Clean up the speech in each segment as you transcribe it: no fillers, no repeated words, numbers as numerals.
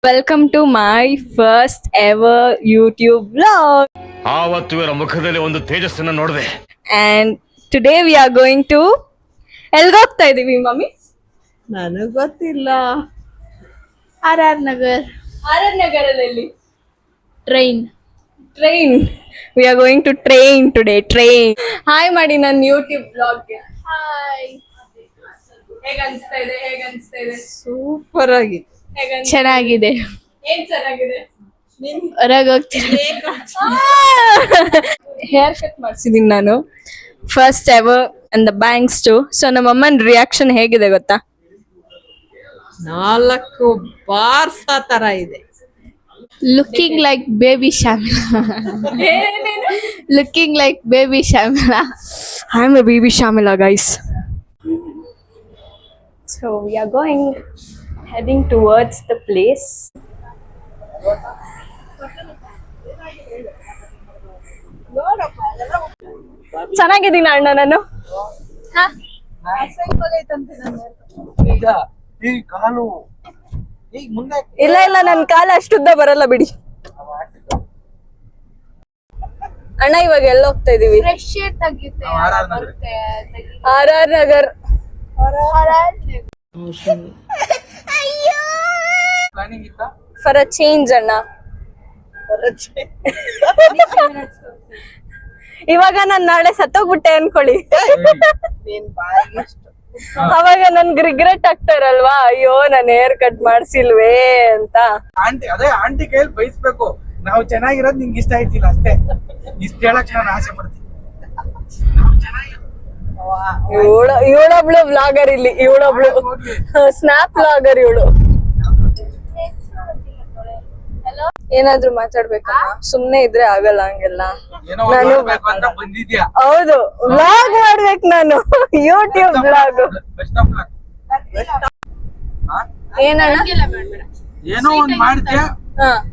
Welcome to my first ever YouTube vlog. ಆವತ್ತು ಇವರ ಮುಖದಲ್ಲಿ ಒಂದು ತೇಜಸ್ಸನ್ನ ನೋಡಿದೆ. And today we are going to ಎಲ್ಗ ಹೋಗ್ತಾ ಇದೀವಿ ಮಮ್ಮಿ? ನನಗ್ ಗೊತ್ತಿಲ್ಲ. RR ನಗರ್. RR ನಗರಲ್ಲಿ train. We are going to train today. Train. Hi ಮಾಡಿ ನನ್ನ YouTube vlog ಗೆ. ಹಾಯ್. ಹೇಗೆ ಅನಿಸ್ತಾ ಇದೆ? ಸೂಪರ್ ಆಗಿದೆ. ಚೆನ್ನಾಗಿದೆ. ಏನ್ ಚೆನ್ನಾಗಿದೆ? ಹೊರಗೆ ಹೋಗ್ತೀನಿ. ಹೇರ್ ಕಟ್ ಮಾಡಿಸಿದೀನಿ ನಾನು first ever and the bangs too. So ನಮ್ಮ ಅಮ್ಮನ ರಿಯಾಕ್ಷನ್ ಹೇಗಿದೆ ಗೊತ್ತಾ? 4 ಬಾರ್ಸ್ ತರ ಇದೆ. Looking like baby Shamila. Looking like baby Shamila. I am a baby Shamila guys. So we are heading towards the place. ಚೆನ್ನಾಗಿದ್ದೀನಿ ಅಣ್ಣ ನಾನು. ಇಲ್ಲ ನನ್ ಕಾಲ ಅಷ್ಟುದ್ದ ಬರಲ್ಲ ಬಿಡಿ ಅಣ್ಣ. ಇವಾಗ ಎಲ್ಲ ಹೋಗ್ತಾ ಇದೀವಿ? RR Nagar. For a change ಅಣ್ಣ. ಇವಾಗ ನಾನ್ ನಾಳೆ ಸತ್ತೋಗ್ಬಿಟ್ಟೆ ಅನ್ಕೊಳ್ಳಿ, ಅವಾಗ ನನ್ಗೆ ರಿಗ್ರೆಟ್ ಆಗ್ತಾರಲ್ವಾ, ಅಯ್ಯೋ ನಾನು ಹೇರ್ ಕಟ್ ಮಾಡ್ಸಿಲ್ವೇ ಅಂತ. ಆಂಟಿ ಕೈಯಲ್ಲಿ ಬಯಸ್ಬೇಕು, ನಾವು ಚೆನ್ನಾಗಿರೋದು ನಿಂಗೆ ಇಷ್ಟ ಆಯ್ತಿಲ್ಲ ಅಷ್ಟೇ, ಇಷ್ಟ ಹೇಳಕ್ ನಾನು ಆಸೆ ಪಡ್ತೀನಿ. ಇವಳೊಬ್ಳು ವ್ಲಾಗರ್, ಇಲ್ಲಿ ಇವಳೊಬ್ಳು ಸ್ನ್ಯಾಪ್ ವ್ಲಾಗರ್ ಇವಳು. ಏನಾದ್ರು ಮಾತಾಡ್ಬೇಕಾ? ಸುಮ್ನೆ ಇದ್ರೆ ಆಗಲ್ಲ ಹಂಗೆಲ್ಲ. ಹೌದು, ವ್ಲಾಗ್ ಮಾಡ್ಬೇಕು ನಾನು, ಯೂಟ್ಯೂಬ್ ವ್ಲಾಗ್. ಏನಣ್ಣ? ಏನೋ ಒಂದ್ ಮಾಡ್ತೀಯ,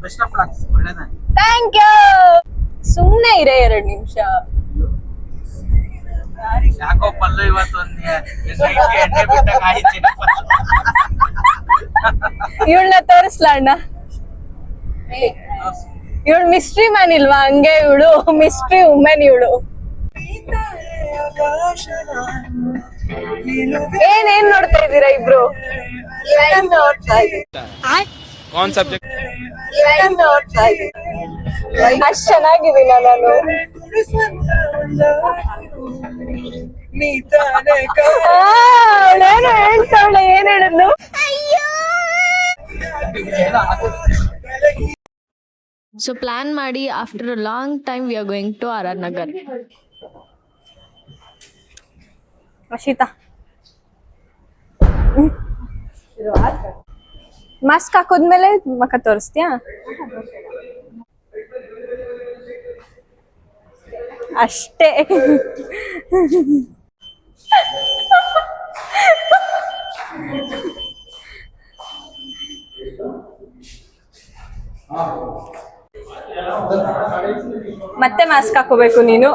best of luck. Thank you. ಸುಮ್ನೆ ಇರೇ 2 ನಿಮಿಷ. ಯಾಕೋ ಪಲ್ಲು ಇವತ್ತೊಂದು ಎಣ್ಣೆ ಬಿಟ್ಟಾಗ ಆಯ್ತು. ಇವಳನ್ನ ತೋರಿಸ್ಲ ಅಣ್ಣ? ಇವಳು ಮಿಸ್ಟ್ರಿ ಮ್ಯಾನ್ ಇಲ್ವಾ? ಹಂಗೆ ಇವಳು ಮಿಸ್ಟ್ರಿ ವುಮೆನ್ ಇವಳು. ಏನ್ ನೋಡ್ತಾ ಇದ್ದೀರಾ ಇಬ್ರು? ಅಷ್ಟ್ ಚೆನ್ನಾಗಿದ್ದೀನ ನಾನು? ಅವಳೇನು ಹೇಳ್ತಾವಳೆ, ಏನ್ ಹೇಳಿದ್ನು? So plan ಮಾಡಿ after a long time we are going to RR Nagar. Ashita, mask ಹಾಕೋದ್ಮೇಲೆ ಮಕ್ಕ ತೋರಿಸ್ತೀಯಾ? ಅಷ್ಟೇ. ಮತ್ತೆ ಮಾಸ್ಕ್ ಹಾಕೋಬೇಕು ನೀನು.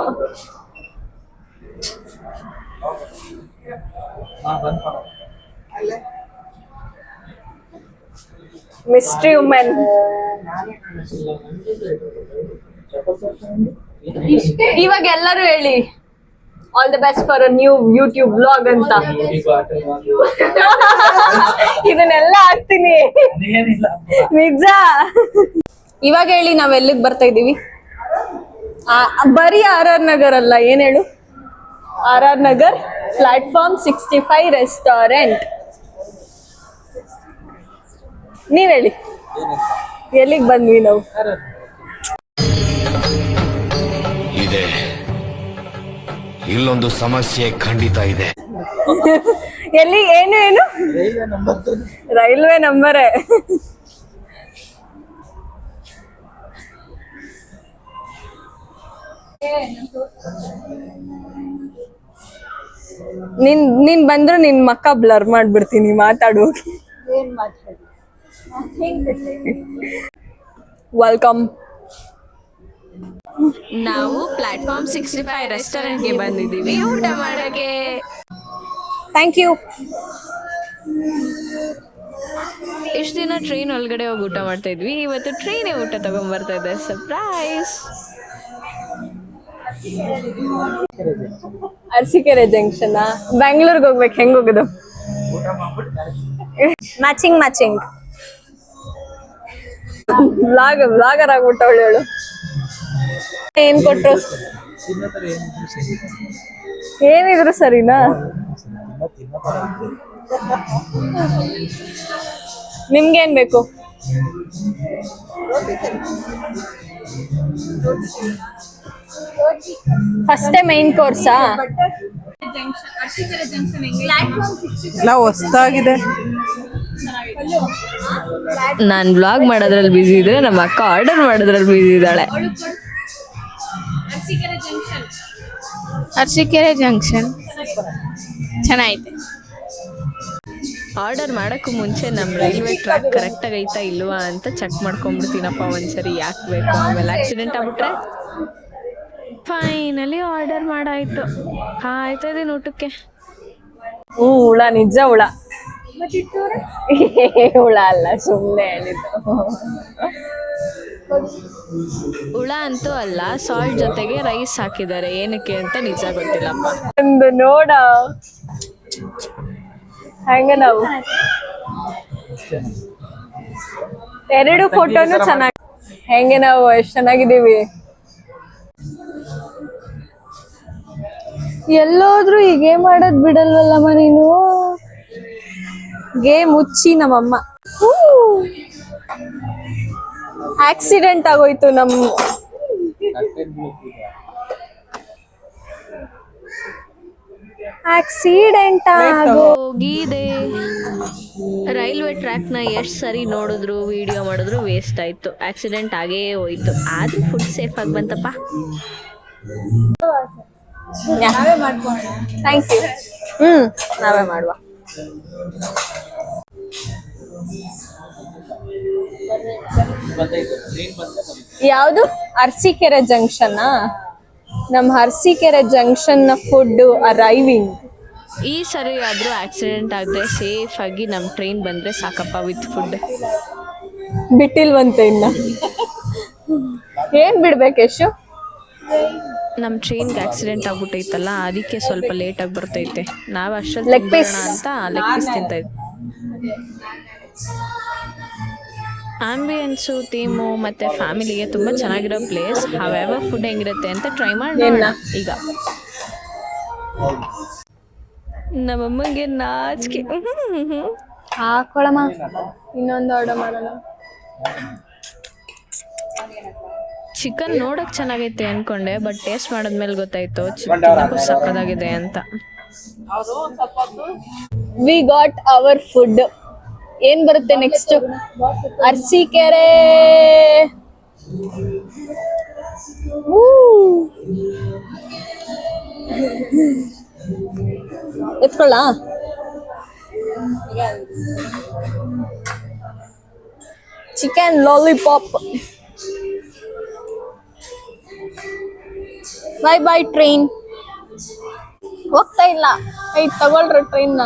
Mystery women. ಇವಾಗ ಎಲ್ಲರೂ ಹೇಳಿ all the best for a new YouTube vlog ಅಂತ. ಇದನ್ನೆಲ್ಲ ಹಾಕ್ತೀನಿ ನಿಜ. ಇವಾಗ ಹೇಳಿ, ನಾವ್ ಎಲ್ಲಿಗೆ ಬರ್ತಾ ಇದೀವಿ? ಬರೀ RR ನಗರ್ ಅಲ್ಲ, ಏನ್ ಹೇಳು? RR Nagar platform 65 restaurant. ನೀವ್ ಹೇಳಿ ಎಲ್ಲಿಗೆ ಬಂದ್ವಿ ನಾವು? ಇದೆ, ಇಲ್ಲೊಂದು ಸಮಸ್ಯೆ ಖಂಡಿತ ಇದೆ. ಎಲ್ಲಿ? ಏನು? ರೈಲ್ವೆ ನಂಬರೇ. ನೀನ್ ಬಂದ್ರು ನಿನ್ ಮಕ್ಕ ಬ್ಲರ್ ಮಾಡ್ಬಿಡ್ತೀನಿ ಮಾತಾಡು. ವೆಲ್ಕಮ್. ನಾವು ಪ್ಲಾಟ್ಫಾರ್ಮ್ 65 ರೆಸ್ಟೋರೆಂಟ್ಗೆ ಬಂದಿದ್ದೀವಿ ಊಟ ಮಾಡಕ್ಕೆ. Thank you. ಇಷ್ಟು ದಿನ ಟ್ರೈನ್ ಒಳಗಡೆ ಹೋಗಿ ಊಟ ಮಾಡ್ತಾ ಇದ್ವಿ, ಇವತ್ತು ಟ್ರೈನೇ ಊಟ ತಗೊಂಡ್ಬರ್ತಾ ಇದೆ. ಸರ್ಪ್ರೈಸ್. ಅರಸೀಕೆರೆ ಜಂಕ್ಷನ್ ಬ್ಯಾಂಗ್ಳೂರ್ಗೆ ಹೋಗ್ಬೇಕು, ಹೆಂಗ್ ಹೋಗುದು? ಮ್ಯಾಚಿಂಗ್ ಬ್ಲಾಗರ್ ಆಗ್ಬಿಟ್ಟ ಅವಳು. ಏನ್ ಕೊಟ್ರು? ಏನಿದ್ರು ಸರಿನಾ? ನಿಮ್ಗೇನ್ ಬೇಕು? ಫಸ್ಟ್ ಮೈನ್ ಕೋರ್ಸಾ? ಎಲ್ಲ ಹೊಸ್ದಾಗಿದೆ. ನಾನು ಬ್ಲಾಗ್ ಮಾಡೋದ್ರಲ್ಲಿ ಬಿಸಿ ಇದ್ರೆ ನಮ್ಮ ಅಕ್ಕ ಆರ್ಡರ್ ಮಾಡೋದ್ರಲ್ಲಿ ಬಿಸಿ ಇದ್ದಾಳೆ. ಅರಸೀಕೆರೆ ಜಂಕ್ಷನ್ ಚೆನ್ನಾಗೈತೆ. ಆರ್ಡರ್ ಮಾಡೋಕ್ಕೂ ಮುಂಚೆ ನಮ್ಮ ರೈಲ್ವೆ ಟ್ರ್ಯಾಕ್ ಕರೆಕ್ಟಾಗಿ ಐತಾ ಇಲ್ವಾ ಅಂತ ಚೆಕ್ ಮಾಡ್ಕೊಂಡ್ಬಿಡ್ತೀನಪ್ಪ ಒಂದ್ಸರಿ, ಯಾಕೆ ಬೇಕು, ಆಮೇಲೆ ಆಕ್ಸಿಡೆಂಟ್ ಆಗ್ಬಿಟ್ರೆ. ಫೈನಲಿ ಆರ್ಡರ್ ಮಾಡಾಯ್ತು, ಕಾಯ್ತಾ ಇದೀನಿ ಊಟಕ್ಕೆ. ಹುಳ, ನಿಜ ಹುಳ. ಹುಳ ಅಲ್ಲ, ಸುಮ್ಮನೆ ಹೇಳಿದ್ದು. ಹುಳ ಅಂತೂ ಅಲ್ಲ, ಸಾಲ್ಟ್ ಜೊತೆಗೆ ರೈಸ್ ಹಾಕಿದ್ದಾರೆ, ಏನಕ್ಕೆ ಅಂತ ನಿಜ ಗೊತ್ತಿಲ್ಲಪ್ಪ. ಒಂದು ನೋಡ ಹಂಗ ನಾವು ಎರಡು ಫೋಟೋನು ಚೆನ್ನಾಗಿ, ಹೆಂಗೆ ನಾವು ಎಷ್ಟು ಚೆನ್ನಾಗಿದ್ದೀವಿ. ಎಲ್ಲೋದ್ರು ಈ ಗೇಮ್ ಆಡೋದ್ ಬಿಡಲ್ವಲ್ಲಮ್ಮ ನೀನು. ಗೇಮ್ ಮುಚ್ಚಿ ನಮ್ಮಮ್ಮ. ಆಕ್ಸಿಡೆಂಟ್ ಆಗೋಯ್ತು ಆಕ್ಸಿಡೆಂಟ್ ಹೋಗಿದೆ. ರೈಲ್ವೆ ಟ್ರ್ಯಾಕ್ನ ಎಷ್ಟು ಸರಿ ನೋಡಿದ್ರು ವಿಡಿಯೋ ಮಾಡಿದ್ರು ವೇಸ್ಟ್ ಆಯ್ತು, ಆಕ್ಸಿಡೆಂಟ್ ಆಗೇ ಹೋಯ್ತು. ಆದ್ರೂ ಫುಡ್ ಸೇಫ್ ಆಗಿ ಬಂತಪ್ಪ. Thank you. ನಾವೇ ಮಾಡುವ. ಯಾವುದು? ಅರಸೀಕೆರೆ ಜಂಕ್ಷನ್. ನಮ್ಮ ಅರಸೀಕೆರೆ ಜಂಕ್ಷನ್ ನ ಫುಡ್ ಅರೈವಿಂಗ್. ಈ ಸರಿ ಆದ್ರೂ ಆಕ್ಸಿಡೆಂಟ್ ಆಗದೆ ಸೇಫ್ ಆಗಿ ನಮ್ಮ ಟ್ರೈನ್ ಬಂದ್ರೆ ಸಾಕಪ್ಪ ವಿತ್ ಫುಡ್. ಬಿಟ್ಟಿಲ್ವಂತೆ ಇನ್ನ. ಏನ್ ಬಿಡ್ಬೇಕು ಯಶು? ನಮ್ಮ ಟ್ರೈನ್ಗೆ ಆಕ್ಸಿಡೆಂಟ್ ಆಗ್ಬಿಟ್ಟೈತಲ್ಲ, ಅದಕ್ಕೆ ಸ್ವಲ್ಪ ಲೇಟಾಗಿ ಬರ್ತೈತೆ. ನಾವು ಅಷ್ಟೊಂದು ಲೆಗ್ ಪೀಸ್ ಅಂತ ಲೆಗ್ ಪೀಸ್ ತಿಂತಾ ಇದ್ವಿ. ಆಂಬಿಯನ್ಸು, ಥೀಮು ಮತ್ತೆ ಫ್ಯಾಮಿಲಿಗೆ ತುಂಬ ಚೆನ್ನಾಗಿರೋ ಪ್ಲೇಸ್. ಹವೆವರ್ ಫುಡ್ ಹೆಂಗಿರುತ್ತೆ ಅಂತ ಟ್ರೈ ಮಾಡಿ ಈಗ. ನಮ್ಮಮ್ಮಗೆ ನಾಚಿಕೆ. ಹಾಕೊಳಮ್ಮ, ಇನ್ನೊಂದು ಆರ್ಡರ್ ಮಾಡೋಣ. ಚಿಕನ್ ನೋಡಕ್ ಚೆನ್ನಾಗೈತೆ ಅನ್ಕೊಂಡೆ, ಬಟ್ ಟೇಸ್ಟ್ ಮಾಡಿದ್ಮೇಲೆ ಗೊತ್ತಾಯ್ತು ಚಿಕನ್ ಸಕ್ಕದಾಗಿದೆ ಅಂತ. We got our food. ಏನ್ ಬರುತ್ತೆ ನೆಕ್ಸ್ಟ್? ಅರಸೀಕೆರೆ. ಎತ್ಕೊಳ್ಳ. Chicken lollipop. Bye bye train. ಹೋಗ್ತಾ ಇಲ್ಲ. ತಗೊಳ್ರ ಟ್ರೈನ್ ನ.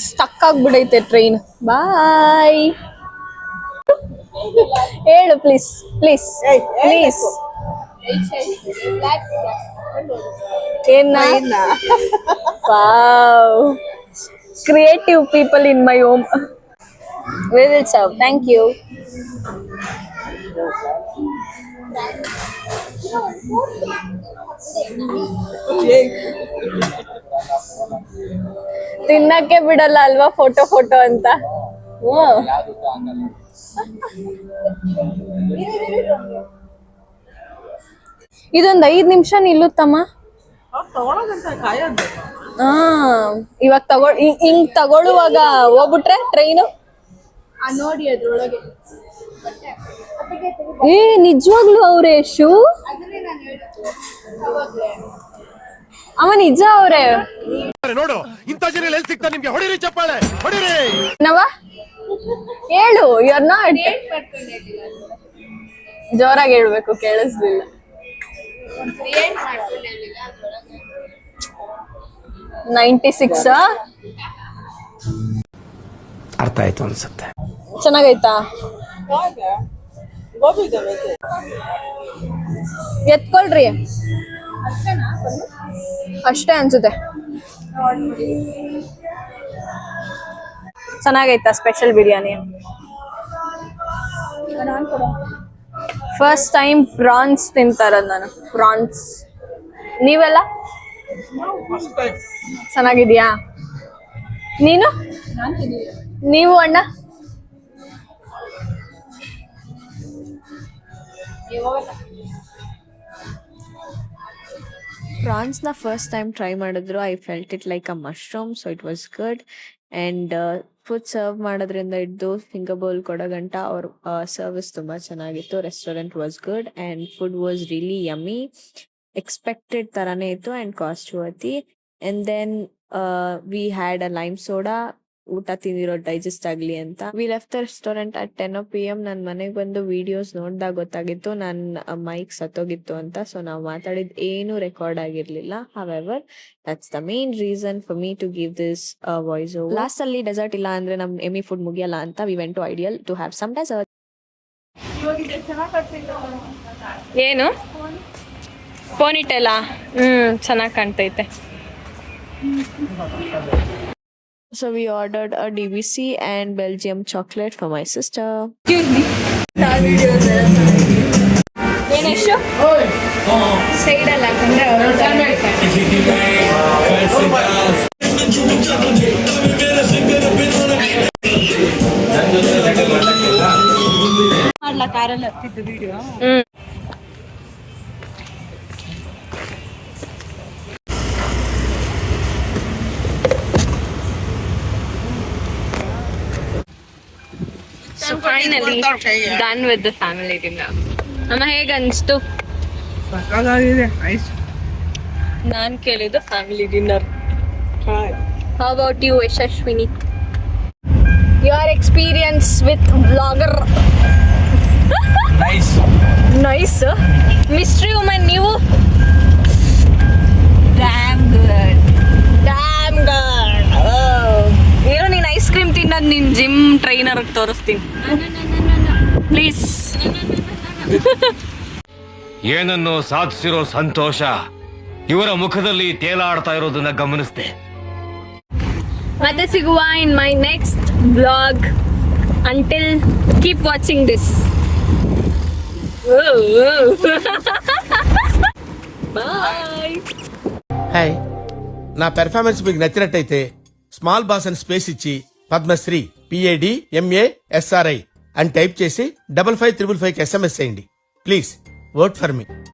ಸ್ಟಕ್ ಆಗ್ಬಿಡೈತೆ ಟ್ರೈನ್. ಬಾಯ್. ಹೇಳು ಪ್ಲೀಸ್ ಪ್ಲೀಸ್ ಪ್ಲೀಸ್. ಏನ? Wow, creative people in my home. We will serve. Thank you. ತಿನ್ನಕ್ಕೆ ಬಿಡಲ್ಲ ಅಲ್ವಾ ಫೋಟೋ ಅಂತ. ಇದೊಂದು 5 ನಿಮಿಷ ನಿಲ್ಲುತ್ತಮ್ಮ. ಇವಾಗ ಹಿಂಗ್ ತಗೊಳ್ಳುವಾಗ ಹೋಗ್ಬಿಟ್ರೆ ಟ್ರೈನು ನೋಡಿ ಅದ್ರೊಳಗೆ. ನಿಜವಾಗ್ಲು ಅವ್ರೆ ಶೂ ಅವ ನಿಜ ಅವ್ರೆ. ನೋಡು ಇಂಥ ಜನ ಎಲ್ಲಿ ಸಿಗ್ತಾ ನಿಮ್ಗೆ, ಹೊಡಿರಿ ಚಪ್ಪಾಳೆ ಹೊಡಿರಿ. ನವ ಹೇಳು, ಯು ಆರ್ ನಾಟ್. ಜೋರಾಗಿ ಹೇಳ್ಬೇಕು, ಕೇಳಿಸ್ಲಿಲ್ಲ. 96 ಅರ್ಥ ಆಯ್ತು ಅನ್ಸುತ್ತೆ. ಚೆನ್ನಾಗೈತಾ? ಎತ್ಕೊಳ್ರಿ. ಅಷ್ಟೇ ಅನ್ಸುತ್ತೆ. ಚೆನ್ನಾಗೈತಾ special biryani? First time prawns ತಿಂತಾರದ್ ನಾನು. ಪ್ರಾನ್ಸ್. ನೀವೆಲ್ಲ ಚೆನ್ನಾಗಿದ್ಯಾ? ನೀನು? ನೀವು ಅಣ್ಣ? ಪ್ರಾನ್ಸ್ನ ಫಸ್ಟ್ ಟೈಮ್ ಟ್ರೈ ಮಾಡಿದ್ರು. I felt it like a mushroom, so it was good. And food serve ಮಾಡೋದ್ರಿಂದ ಹಿಡ್ದು ಫಿಂಗರ್ ಬೌಲ್ ಕೊಡೋ ಗಂಟ ಅವ್ರ ಸರ್ವಿಸ್ ತುಂಬ ಚೆನ್ನಾಗಿತ್ತು. Restaurant was good and food was really yummy. Expected ಥರನೇ ಇತ್ತು and cost worthy. And then we had a lime soda. ಊಟ ತಿಂದಿರೋ ಡೈಜೆಸ್ಟ್ ಆಗಲಿ ಅಂತ. We left the restaurant at 10 PM. ನಾನು ಮನೆಗೆ ಬಂದು ವಿಡಿಯೋಸ್ ನೋಡಿದಾಗ ಗೊತ್ತಾಗಿತ್ತು ನನ್ನ ಮೈಕ್ ಸತ್ತೋಗಿತ್ತು ಅಂತ. ಸೊ ನಾವು ಮಾತಾಡಿದ ಏನು ರೆಕಾರ್ಡ್ ಆಗಿರಲಿಲ್ಲ. However that's the main reason for me to give this voice over. Last ಅಲ್ಲಿ ಡೆಸರ್ಟ್ ಇಲ್ಲ ಅಂದ್ರೆ ನಮ್ಮ ಎಮಿ ಫುಡ್ ಮುಗಿಯಲ್ಲ ಅಂತ we went to Ideal to have some dessert. ಏನು ಪೋನಿಟೆಲ್ಲ? ಚೆನ್ನಾಗಿ ಕಾಣ್ತೈತೆ. So we ordered a DBC and Belgium chocolate for my sister. ಏನೆಷ್ಟು? ಸೈಡಲ್ಲ ಯಾಕಂದ್ರೆ So finally done with the family dinner. ಅಮ್ಮ ಹೇಗೆ ಅನಿಸ್ತು? ಸಕ್ಕತ್ತಾಗಿದೆ. ನೈಸ್. ನಾನು ಕೇಳಿದ್ದು family dinner. How about you, Yashashwini? Your experience with vlogger? Nice. Nice. Mystery woman ನೀವು? Damn good. Damn good. ಏನೋ ನೀನು ಐಸ್ ಕ್ರೀಮ್ ತಿನ್ನೋದು ನಿನ್ನ ಜಿಮ್ ಟ್ರೈನರ್ಗೆ ತೋರಿಸ್ತೀನಿ ಪ್ಲೀಸ್. ಏನನ್ನು ಸಾಧಿಸಿರೋ ಸಂತೋಷ ಇವರ ಮುಖದಲ್ಲಿ ತೇಲಾಡ್ತಾ ಇರೋದನ್ನ ಗಮನಿಸಿದೆ. ಮತ್ತೆ ಸಿಗುವ in my next blog. Until keep watching this. Bye. Hi, నా పెర్ఫార్మెన్స్ మీకు నచ్చినట్టయితే స్మాల్ బాస్ అని స్పేస్ ఇచ్చి పద్మశ్రీ PADMASRI అని టైప్ చేసి 5555 SMS చేయండి. Please vote for me.